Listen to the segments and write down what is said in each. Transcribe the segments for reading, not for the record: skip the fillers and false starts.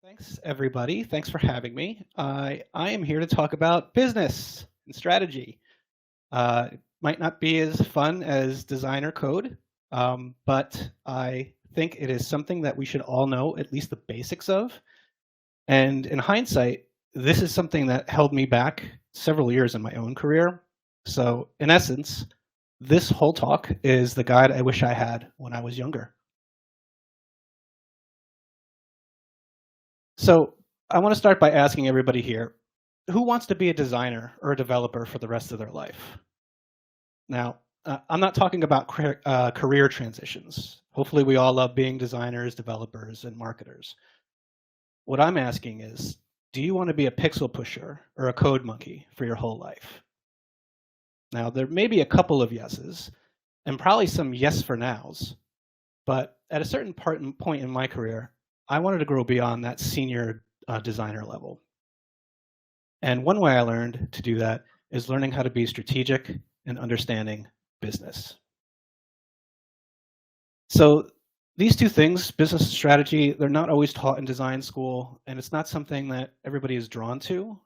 Thanks, everybody. Thanks for having me. I am here to talk about business and strategy. It might not be as fun as designer code, but I think it is something that we should all know at least the basics of. And in hindsight, this is something that held me back several years in my own career. So, in essence, this whole talk is the guide I wish I had when I was younger. So I want to start by asking everybody here, who wants to be a designer or a developer for the rest of their life? Now, I'm not talking about career transitions. Hopefully we all love being designers, developers, and marketers. What I'm asking is, do you want to be a pixel pusher or a code monkey for your whole life? Now, there may be a couple of yeses, and probably some yes for nows, but at a certain point in my career, I wanted to grow beyond that senior designer level. And one way I learned to do that is learning how to be strategic and understanding business. So these two things, business and strategy, they're not always taught in design school, and it's not something that everybody is drawn to.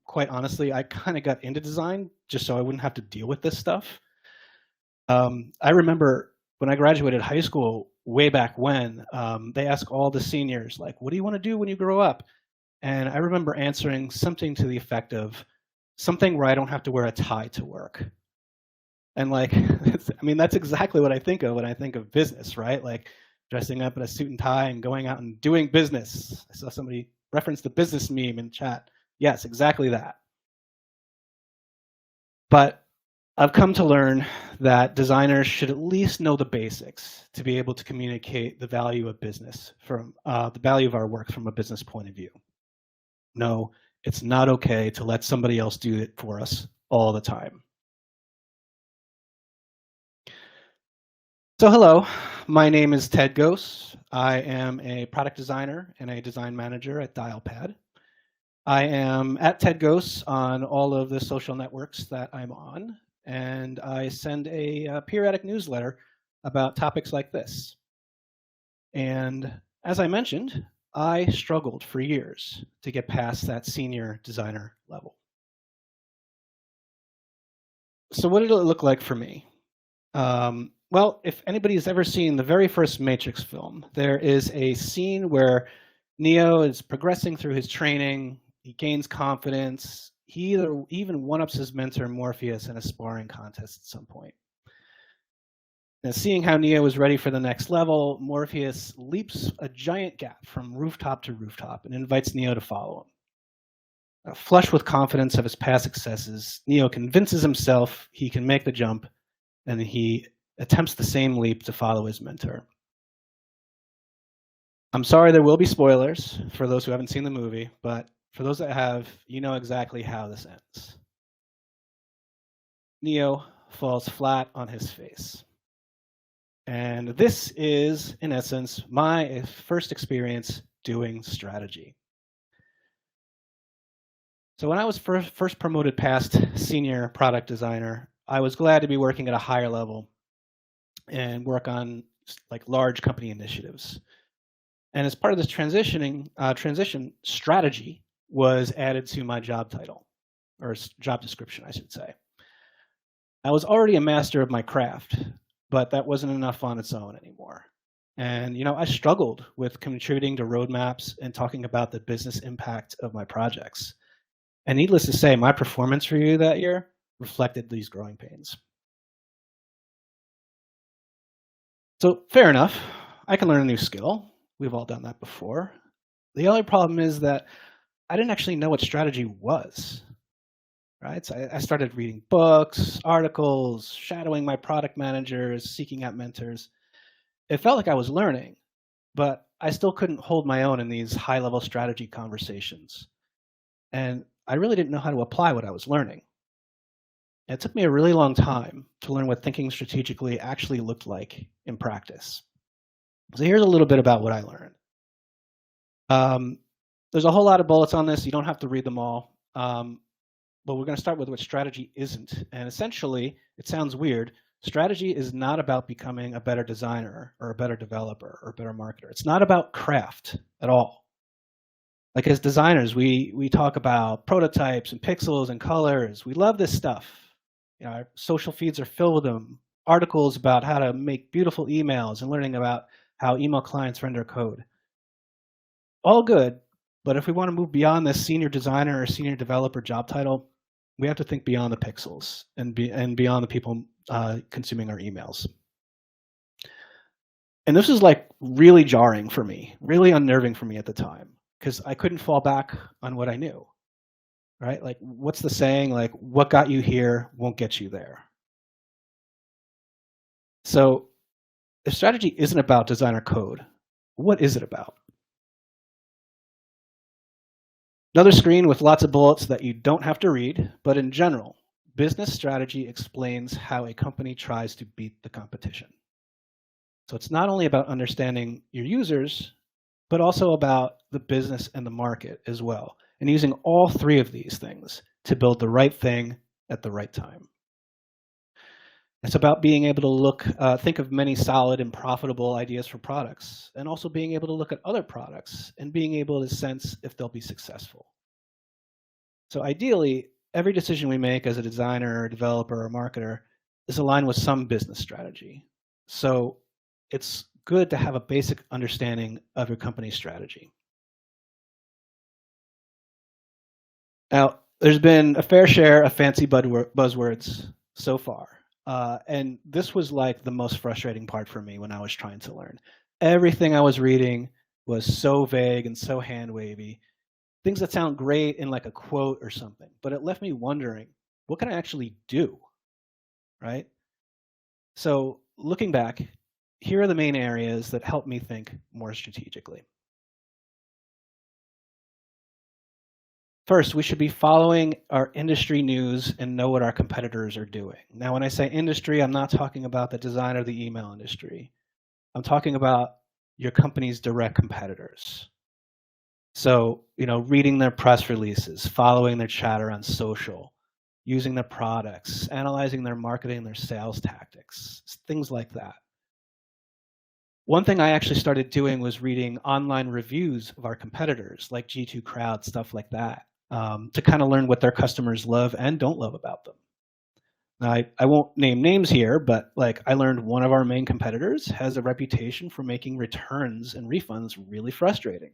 Quite honestly, I kind of got into design just so I wouldn't have to deal with this stuff. I remember when I graduated high school, way back when, they asked all the seniors, like, what do you want to do when you grow up? And I remember answering something to the effect of something where I don't have to wear a tie to work. And like, I mean, that's exactly what I think of when I think of business, right? Like dressing up in a suit and tie and going out and doing business. I saw somebody reference the business meme in chat. Yes, exactly that. But I've come to learn that designers should at least know the basics to be able to communicate the value of business from the value of our work from a business point of view. No, it's not okay to let somebody else do it for us all the time. So hello, my name is Ted Goas. I am a product designer and a design manager at Dialpad. I am at Ted Goas on all of the social networks that I'm on, and I send a periodic newsletter about topics like this. And as I mentioned, I struggled for years to get past that senior designer level. So what did it look like for me? Well, if anybody's ever seen the very first Matrix film, there is a scene where Neo is progressing through his training, he gains confidence, he even one-ups his mentor Morpheus in a sparring contest at some point. Now, seeing how Neo is ready for the next level, Morpheus leaps a giant gap from rooftop to rooftop and invites Neo to follow him. Flush with confidence of his past successes, Neo convinces himself he can make the jump, and he attempts the same leap to follow his mentor. I'm sorry, there will be spoilers for those who haven't seen the movie, but for those that have, you know exactly how this ends. Neo falls flat on his face. And this is, in essence, my first experience doing strategy. So when I was first promoted past senior product designer, I was glad to be working at a higher level and work on like large company initiatives. And as part of this transition, strategy was added to my job title, or job description, I should say. I was already a master of my craft, but that wasn't enough on its own anymore. And I struggled with contributing to roadmaps and talking about the business impact of my projects. And needless to say, my performance review that year reflected these growing pains. So fair enough, I can learn a new skill. We've all done that before. The only problem is that I didn't actually know what strategy was. Right? So I started reading books, articles, shadowing my product managers, seeking out mentors. It felt like I was learning, but I still couldn't hold my own in these high-level strategy conversations. And I really didn't know how to apply what I was learning. It took me a really long time to learn what thinking strategically actually looked like in practice. So here's a little bit about what I learned. There's a whole lot of bullets on this. You don't have to read them all. But we're going to start with what strategy isn't. And essentially, it sounds weird. Strategy is not about becoming a better designer or a better developer or a better marketer. It's not about craft at all. Like as designers, we talk about prototypes and pixels and colors. We love this stuff. You know, our social feeds are filled with them. Articles about how to make beautiful emails and learning about how email clients render code. All good, but if we want to move beyond this senior designer or senior developer job title, we have to think beyond the pixels and beyond the people consuming our emails. And this was like really jarring for me, really unnerving for me at the time, because I couldn't fall back on what I knew, right? Like, what's the saying? Like, what got you here won't get you there. So if strategy isn't about designer code, what is it about? Another screen with lots of bullets that you don't have to read, but in general, business strategy explains how a company tries to beat the competition. So it's not only about understanding your users, but also about the business and the market as well, and using all three of these things to build the right thing at the right time. It's about being able to think of many solid and profitable ideas for products, and also being able to look at other products and being able to sense if they'll be successful. So ideally, every decision we make as a designer, developer, or marketer is aligned with some business strategy. So it's good to have a basic understanding of your company's strategy. Now, there's been a fair share of fancy buzzwords so far. And this was like the most frustrating part for me when I was trying to learn. Everything I was reading was so vague and so hand-wavy. Things that sound great in like a quote or something, but it left me wondering, what can I actually do, right? So looking back, here are the main areas that help me think more strategically. First, we should be following our industry news and know what our competitors are doing. Now, when I say industry, I'm not talking about the design or the email industry. I'm talking about your company's direct competitors. So, you know, reading their press releases, following their chatter on social, using their products, analyzing their marketing, their sales tactics, things like that. One thing I actually started doing was reading online reviews of our competitors, like G2 Crowd, stuff like that, to kind of learn what their customers love and don't love about them. Now, I won't name names here, but like I learned one of our main competitors has a reputation for making returns and refunds really frustrating,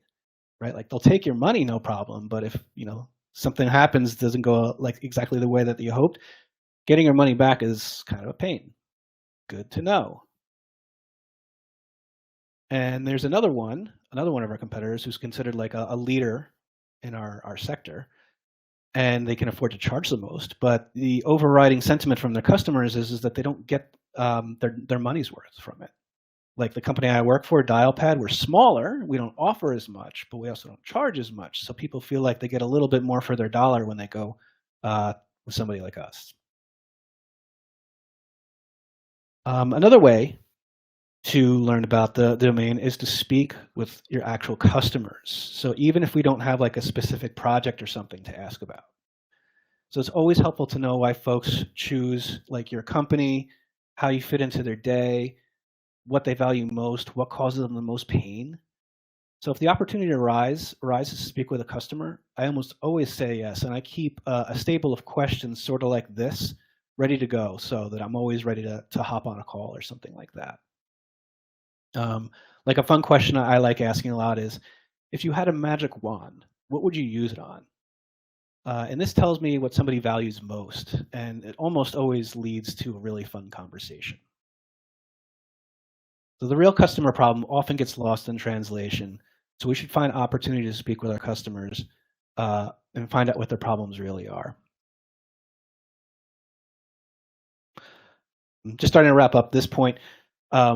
right? Like they'll take your money, no problem, but if you know something happens, doesn't go like exactly the way that you hoped, getting your money back is kind of a pain. Good to know. And there's another one of our competitors who's considered like a leader in our sector, and they can afford to charge the most. But the overriding sentiment from their customers is that they don't get their money's worth from it. Like the company I work for, Dialpad, we're smaller. We don't offer as much, but we also don't charge as much. So people feel like they get a little bit more for their dollar when they go with somebody like us. Another way to learn about the domain is to speak with your actual customers. So even if we don't have like a specific project or something to ask about. So it's always helpful to know why folks choose like your company, how you fit into their day, what they value most, what causes them the most pain. So if the opportunity arises to speak with a customer, I almost always say yes. And I keep a stable of questions sort of like this ready to go so that I'm always ready to hop on a call or something like that. Like a fun question I like asking a lot is, if you had a magic wand, what would you use it on? And this tells me what somebody values most, and it almost always leads to a really fun conversation. So the real customer problem often gets lost in translation, so we should find opportunity to speak with our customers and find out what their problems really are. Just starting to wrap up this point,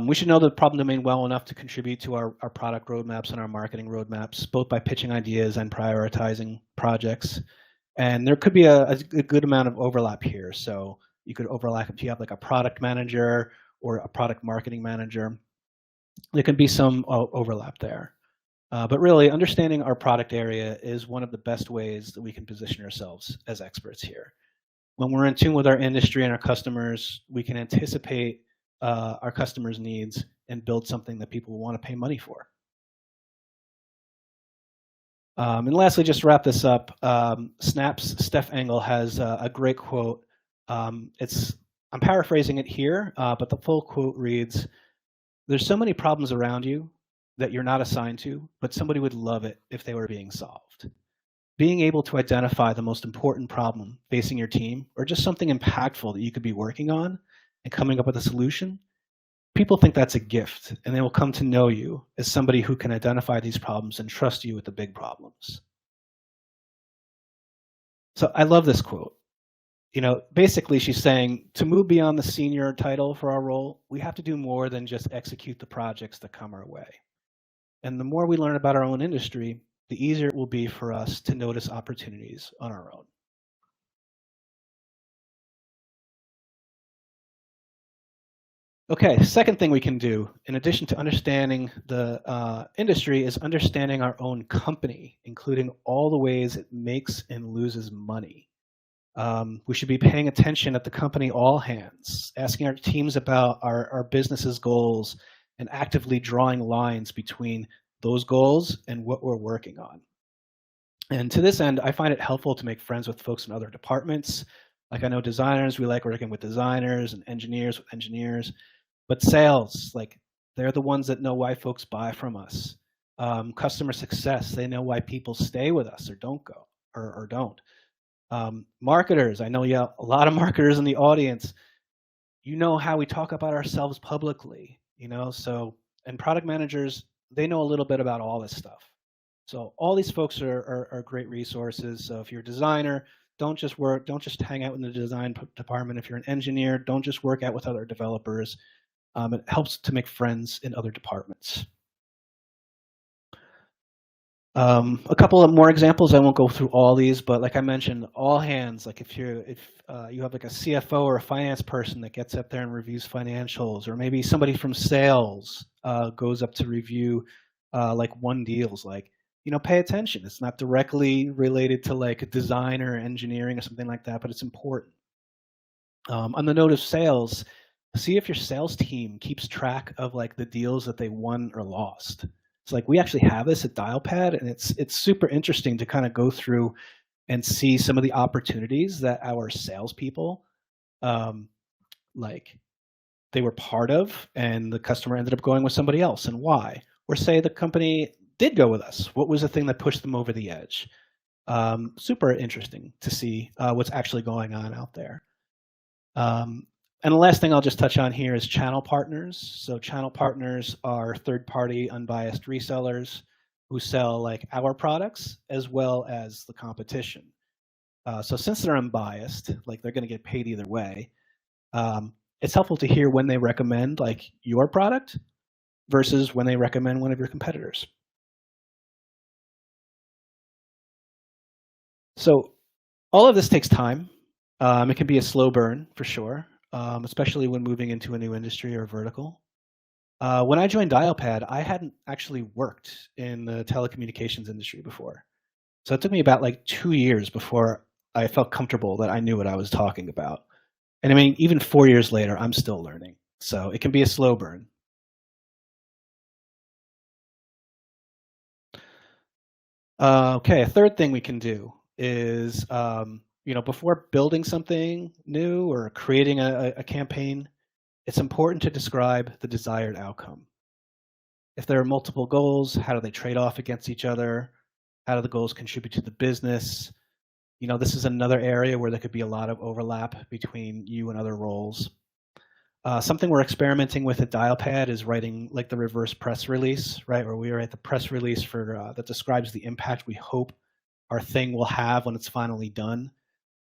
we should know the problem domain well enough to contribute to our product roadmaps and our marketing roadmaps, both by pitching ideas and prioritizing projects. And there could be a good amount of overlap here. So you could overlap if you have like a product manager or a product marketing manager. There can be some overlap there. But really, understanding our product area is one of the best ways that we can position ourselves as experts here. When we're in tune with our industry and our customers, we can anticipate our customers' needs and build something that people want to pay money for. And lastly, just to wrap this up, Snap's Steph Engel has a great quote. I'm paraphrasing it here, but the full quote reads, "There's so many problems around you that you're not assigned to, but somebody would love it if they were being solved." Being able to identify the most important problem facing your team, or just something impactful that you could be working on and coming up with a solution, people think that's a gift, and they will come to know you as somebody who can identify these problems and trust you with the big problems. So I love this quote. Basically she's saying to move beyond the senior title for our role, we have to do more than just execute the projects that come our way. And the more we learn about our own industry, the easier it will be for us to notice opportunities on our own. Okay, second thing we can do, in addition to understanding the industry, is understanding our own company, including all the ways it makes and loses money. We should be paying attention at the company all hands, asking our teams about our business's goals, and actively drawing lines between those goals and what we're working on. And to this end, I find it helpful to make friends with folks in other departments. Like I know designers, we like working with designers, and engineers with engineers. But sales, like they're the ones that know why folks buy from us. Customer success, they know why people stay with us or don't go or don't. Marketers, I know a lot of marketers in the audience. You know how we talk about ourselves publicly, and product managers, they know a little bit about all this stuff. So all these folks are great resources. So if you're a designer, don't just hang out in the design department. If you're an engineer, don't just work out with other developers. It helps to make friends in other departments. A couple of more examples. I won't go through all these, but like I mentioned, all hands. Like if you have like a CFO or a finance person that gets up there and reviews financials, or maybe somebody from sales goes up to review like won deals. Like pay attention. It's not directly related to like design or engineering or something like that, but it's important. On the note of sales, see if your sales team keeps track of like the deals that they won or lost. It's like we actually have this at Dialpad, and it's super interesting to kind of go through and see some of the opportunities that our salespeople like they were part of, and the customer ended up going with somebody else, and why. Or say the company did go with us. What was the thing that pushed them over the edge? Super interesting to see what's actually going on out there. And the last thing I'll just touch on here is channel partners. So channel partners are third-party unbiased resellers who sell like our products as well as the competition. So since they're unbiased, like they're going to get paid either way, it's helpful to hear when they recommend like your product versus when they recommend one of your competitors. So all of this takes time. It can be a slow burn for sure. Especially when moving into a new industry or vertical. When I joined Dialpad, I hadn't actually worked in the telecommunications industry before. So it took me about like 2 years before I felt comfortable that I knew what I was talking about. And I mean, even 4 years later, I'm still learning. So it can be a slow burn. Okay, a third thing we can do is before building something new or creating a campaign, it's important to describe the desired outcome. If there are multiple goals, how do they trade off against each other? How do the goals contribute to the business? This is another area where there could be a lot of overlap between you and other roles. Something we're experimenting with at Dialpad is writing like the reverse press release, right? Where we write the press release for that describes the impact we hope our thing will have when it's finally done.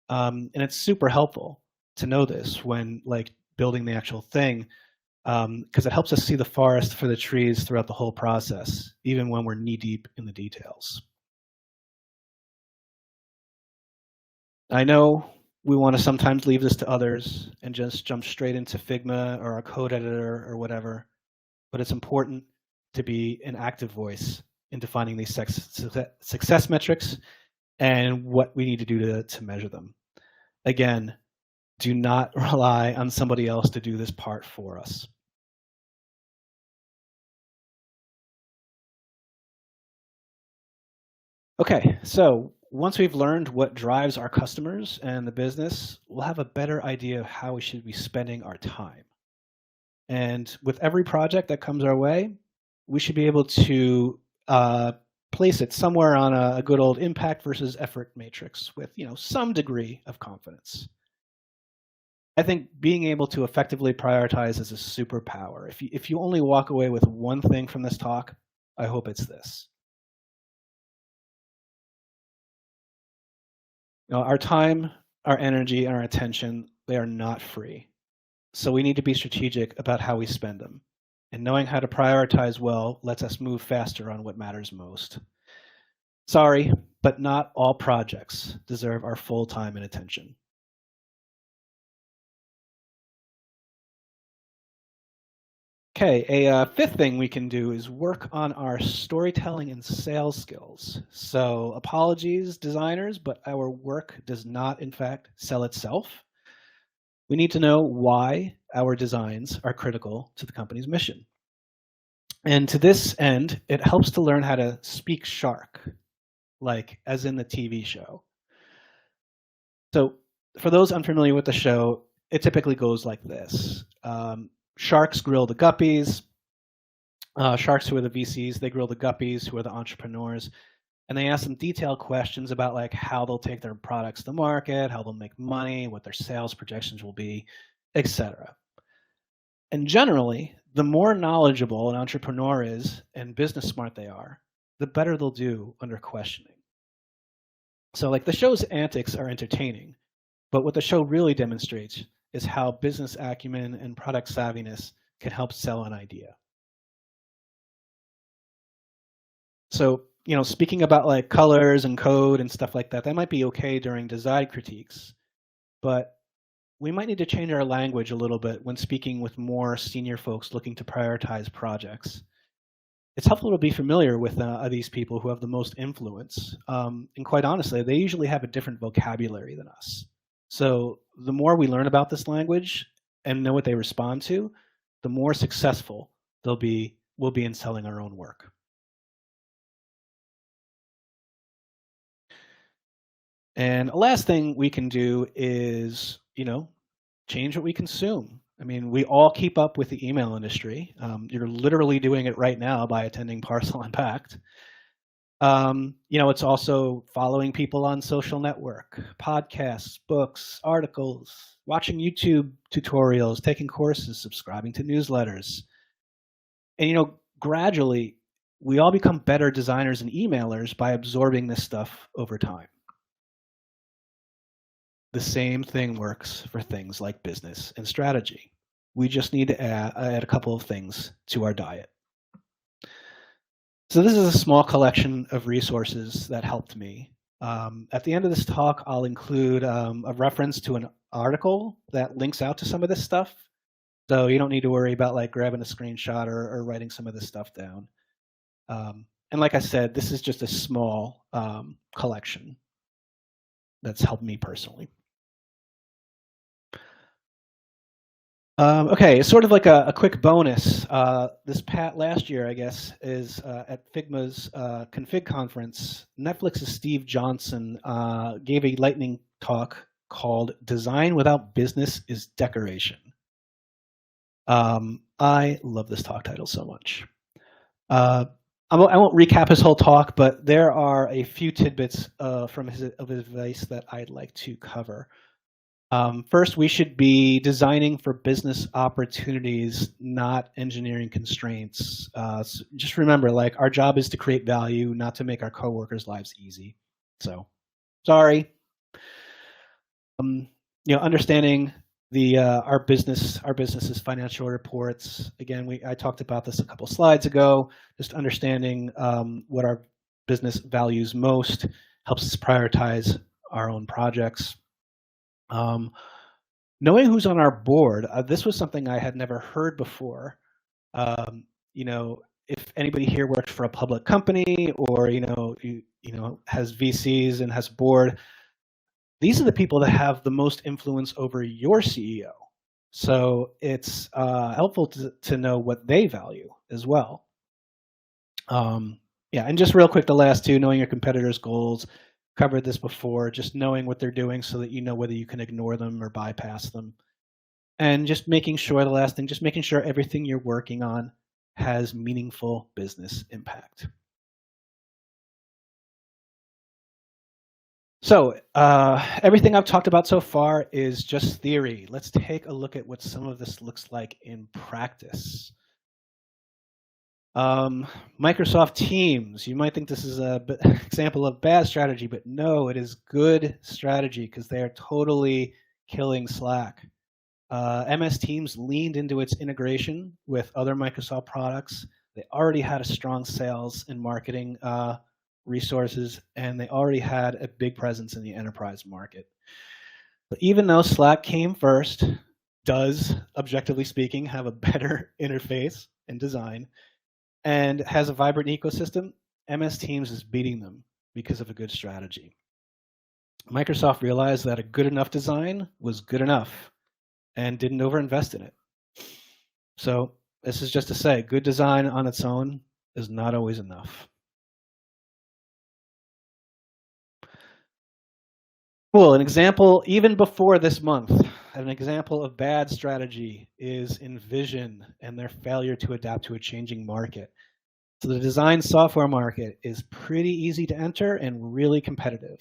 And it's super helpful to know this when like building the actual thing, because it helps us see the forest for the trees throughout the whole process, even when we're knee deep in the details. I know we want to sometimes leave this to others and just jump straight into Figma or a code editor or whatever, but it's important to be an active voice in defining these success metrics and what we need to do to measure them. Again, do not rely on somebody else to do this part for us. Okay, so once we've learned what drives our customers and the business, we'll have a better idea of how we should be spending our time. And with every project that comes our way, we should be able to place it somewhere on a good old impact versus effort matrix with some degree of confidence. I think being able to effectively prioritize is a superpower. If you only walk away with one thing from this talk, I hope it's this. Our time, our energy, and our attention, they are not free. So we need to be strategic about how we spend them. And knowing how to prioritize well lets us move faster on what matters most. Sorry, but not all projects deserve our full time and attention. Okay, a fifth thing we can do is work on our storytelling and sales skills. So apologies, designers, but our work does not, in fact, sell itself. We need to know why our designs are critical to the company's mission. And to this end, it helps to learn how to speak shark, like as in the TV show. So for those unfamiliar with the show, it typically goes like this. Sharks grill the guppies. Sharks, who are the VCs, they grill the guppies, who are the entrepreneurs. And they ask them detailed questions about like how they'll take their products to market, how they'll make money, what their sales projections will be, etc. And generally, the more knowledgeable an entrepreneur is and business smart they are, the better they'll do under questioning. So like the show's antics are entertaining, but what the show really demonstrates is how business acumen and product savviness can help sell an idea. So, speaking about like colors and code and stuff like that, that might be okay during design critiques, but we might need to change our language a little bit when speaking with more senior folks looking to prioritize projects. It's helpful to be familiar with these people who have the most influence. And quite honestly, they usually have a different vocabulary than us. So the more we learn about this language and know what they respond to, the more successful we'll be in selling our own work. And a last thing we can do is, change what we consume. I mean, we all keep up with the email industry. You're literally doing it right now by attending Parcel Unpacked. It's also following people on social network, podcasts, books, articles, watching YouTube tutorials, taking courses, subscribing to newsletters. And, gradually, we all become better designers and emailers by absorbing this stuff over time. The same thing works for things like business and strategy. We just need to add a couple of things to our diet. So this is a small collection of resources that helped me. At the end of this talk, I'll include a reference to an article that links out to some of this stuff. So you don't need to worry about like grabbing a screenshot or writing some of this stuff down. And like I said, this is just a small collection that's helped me personally. Okay, sort of like a quick bonus. Last year, I guess, is at Figma's Config conference, Netflix's Steve Johnson gave a lightning talk called "Design Without Business is Decoration." I love this talk title so much. I won't recap his whole talk, but there are a few tidbits of his advice that I'd like to cover. First, we should be designing for business opportunities, not engineering constraints. So just remember, like, our job is to create value, not to make our coworkers' lives easy. So, sorry. Understanding our business's financial reports. Again, I talked about this a couple slides ago. Just understanding what our business values most helps us prioritize our own projects. Knowing who's on our board, this was something I had never heard before. If anybody here works for a public company or has VCs and has a board, these are the people that have the most influence over your CEO. So it's helpful to know what they value as well. Yeah, and just real quick, the last two, knowing your competitors' goals. Covered this before, just knowing what they're doing so that you know whether you can ignore them or bypass them. And just making sure, the last thing, just making sure everything you're working on has meaningful business impact. So everything I've talked about so far is just theory. Let's take a look at what some of this looks like in practice. Microsoft Teams. You might think this is an example of bad strategy, but no, it is good strategy because they are totally killing Slack. MS Teams leaned into its integration with other Microsoft products. They already had a strong sales and marketing resources, and they already had a big presence in the enterprise market. But even though Slack came first, does, objectively speaking, have a better interface and design, and has a vibrant ecosystem, MS Teams is beating them because of a good strategy. Microsoft realized that a good enough design was good enough and didn't overinvest in it. So this is just to say, good design on its own is not always enough. Cool, an example even before this month, an example of bad strategy is Envision and their failure to adapt to a changing market. So the design software market is pretty easy to enter and really competitive.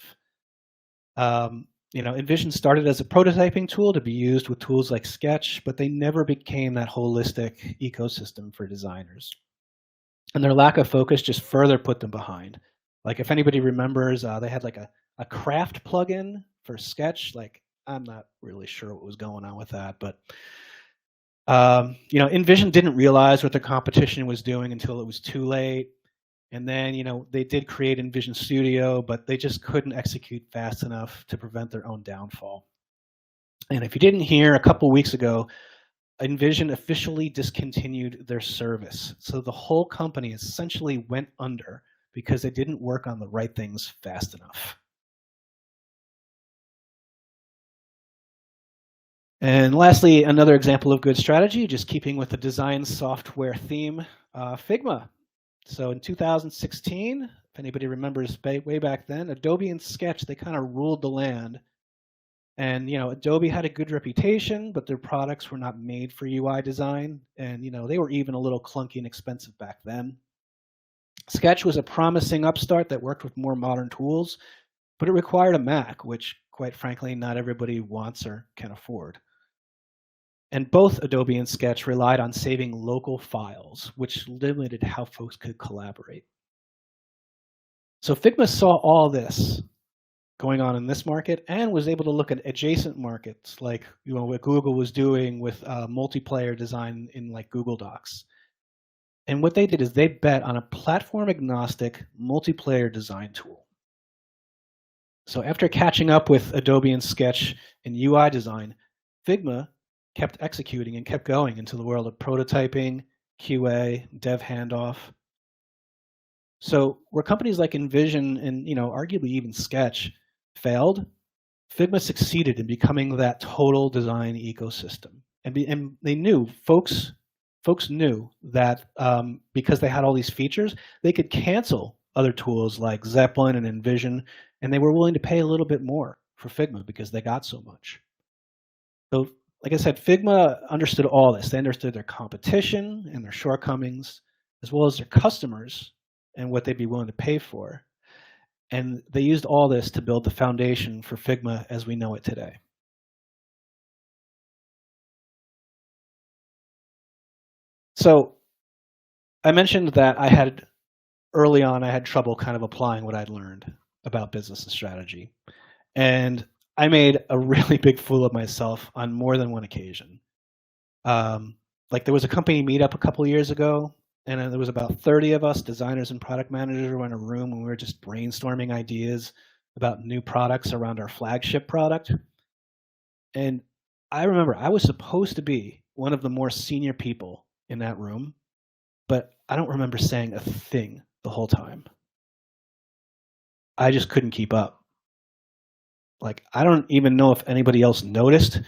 Envision started as a prototyping tool to be used with tools like Sketch, but they never became that holistic ecosystem for designers. And their lack of focus just further put them behind. Like if anybody remembers, they had like a craft plugin for Sketch. Like I'm not really sure what was going on with that, but Envision didn't realize what their competition was doing until it was too late. And then, they did create Envision Studio, but they just couldn't execute fast enough to prevent their own downfall. And if you didn't hear, a couple weeks ago, Envision officially discontinued their service. So the whole company essentially went under because they didn't work on the right things fast enough. And lastly, another example of good strategy, just keeping with the design software theme, Figma. So in 2016, if anybody remembers way back then, Adobe and Sketch, they kind of ruled the land. And Adobe had a good reputation, but their products were not made for UI design. And they were even a little clunky and expensive back then. Sketch was a promising upstart that worked with more modern tools, but it required a Mac, which quite frankly, not everybody wants or can afford. And both Adobe and Sketch relied on saving local files, which limited how folks could collaborate. So Figma saw all this going on in this market and was able to look at adjacent markets like what Google was doing with multiplayer design in like Google Docs. And what they did is they bet on a platform agnostic multiplayer design tool. So after catching up with Adobe and Sketch in UI design, Figma kept executing and kept going into the world of prototyping, QA, dev handoff. So where companies like Envision and arguably even Sketch failed, Figma succeeded in becoming that total design ecosystem. And they knew, folks knew that because they had all these features, they could cancel other tools like Zeppelin and Envision, and they were willing to pay a little bit more for Figma because they got so much. So like I said, Figma understood all this. They understood their competition and their shortcomings, as well as their customers and what they'd be willing to pay for. And they used all this to build the foundation for Figma as we know it today. So I mentioned that early on, I had trouble kind of applying what I'd learned about business and strategy. And I made a really big fool of myself on more than one occasion. Like there was a company meetup a couple years ago, and there was about 30 of us, designers and product managers, were in a room and we were just brainstorming ideas about new products around our flagship product. And I remember I was supposed to be one of the more senior people in that room, but I don't remember saying a thing the whole time. I just couldn't keep up. Like, I don't even know if anybody else noticed,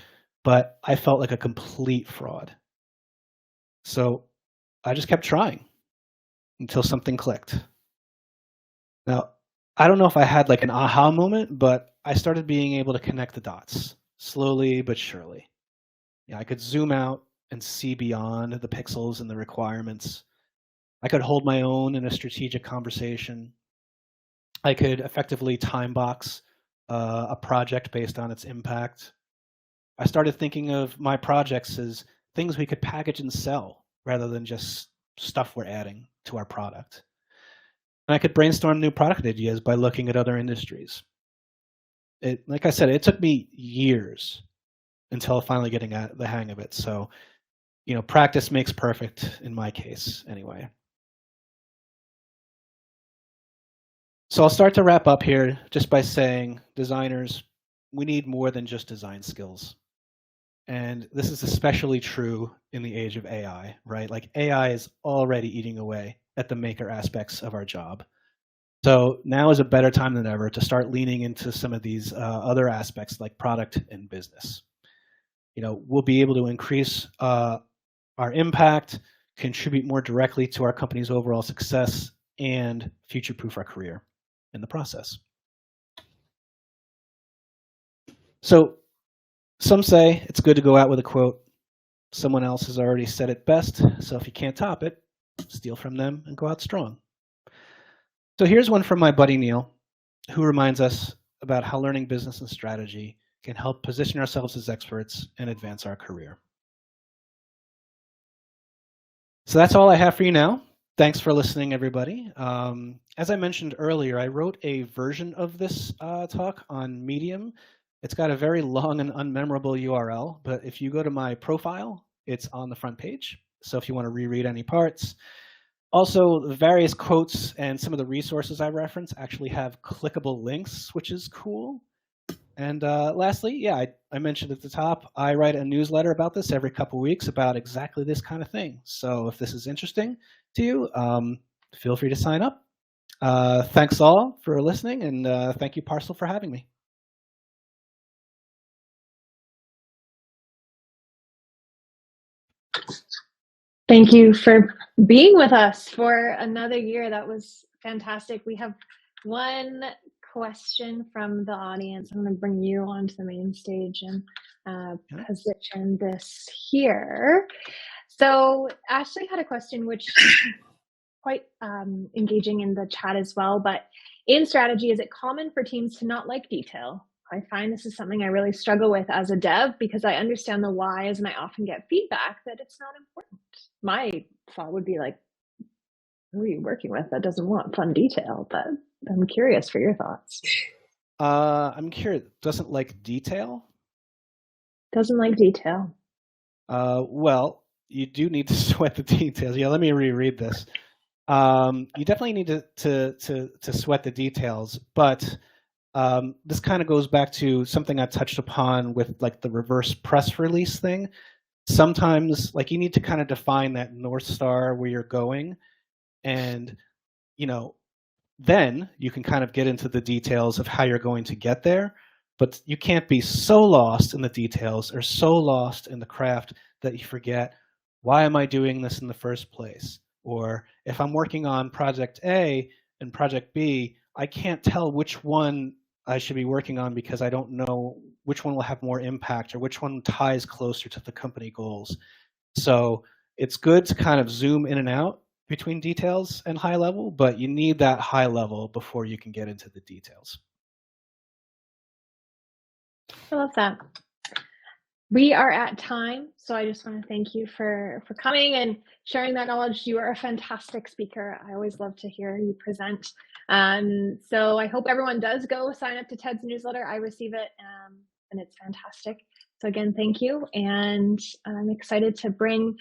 but I felt like a complete fraud. So I just kept trying until something clicked. Now, I don't know if I had like an aha moment, but I started being able to connect the dots slowly but surely. Yeah, I could zoom out and see beyond the pixels and the requirements. I could hold my own in a strategic conversation. I could effectively time box a project based on its impact. I started thinking of my projects as things we could package and sell rather than just stuff we're adding to our product. And I could brainstorm new product ideas by looking at other industries. Like I said, it took me years until finally getting the hang of it. So, practice makes perfect in my case anyway. So I'll start to wrap up here just by saying, designers, we need more than just design skills. And this is especially true in the age of AI, right? Like AI is already eating away at the maker aspects of our job. So now is a better time than ever to start leaning into some of these other aspects like product and business. We'll be able to increase our impact, contribute more directly to our company's overall success, and future-proof our career in the process. So some say it's good to go out with a quote. Someone else has already said it best, so if you can't top it, steal from them and go out strong. So here's one from my buddy Neil, who reminds us about how learning business and strategy can help position ourselves as experts and advance our career. So that's all I have for you now. Thanks for listening, everybody. As I mentioned earlier, I wrote a version of this talk on Medium. It's got a very long and unmemorable URL, but if you go to my profile, it's on the front page. So if you want to reread any parts. Also, the various quotes and some of the resources I reference actually have clickable links, which is cool. And lastly, yeah, I mentioned at the top, I write a newsletter about this every couple of weeks about exactly this kind of thing. So if this is interesting to you, feel free to sign up. Thanks all for listening, and thank you, Parcel, for having me. Thank you for being with us for another year. That was fantastic. We have one question from the audience. I'm going to bring you onto the main stage and position this here. So Ashley had a question which quite engaging in the chat as well, but in strategy, is it common for teams to not like detail? I find this is something I really struggle with as a dev because I understand the whys and I often get feedback that it's not important. My thought would be like, who are you working with that doesn't want fun detail? But I'm curious for your thoughts. I'm curious, doesn't like detail? Doesn't like detail. Well, you do need to sweat the details. Yeah, let me reread this. You definitely need to sweat the details, but this kind of goes back to something I touched upon with like the reverse press release thing. Sometimes like you need to kind of define that North Star where you're going, and then you can kind of get into the details of how you're going to get there, but you can't be so lost in the details or so lost in the craft that you forget, why am I doing this in the first place? Or if I'm working on project A and project B, I can't tell which one I should be working on because I don't know which one will have more impact or which one ties closer to the company goals. So it's good to kind of zoom in and out between details and high level, but you need that high level before you can get into the details. I love that. We are at time, so I just want to thank you for coming and sharing that knowledge. You are a fantastic speaker. I always love to hear you present. So I hope everyone does go sign up to Ted's newsletter. I receive it, and it's fantastic. So again, thank you, and I'm excited to bring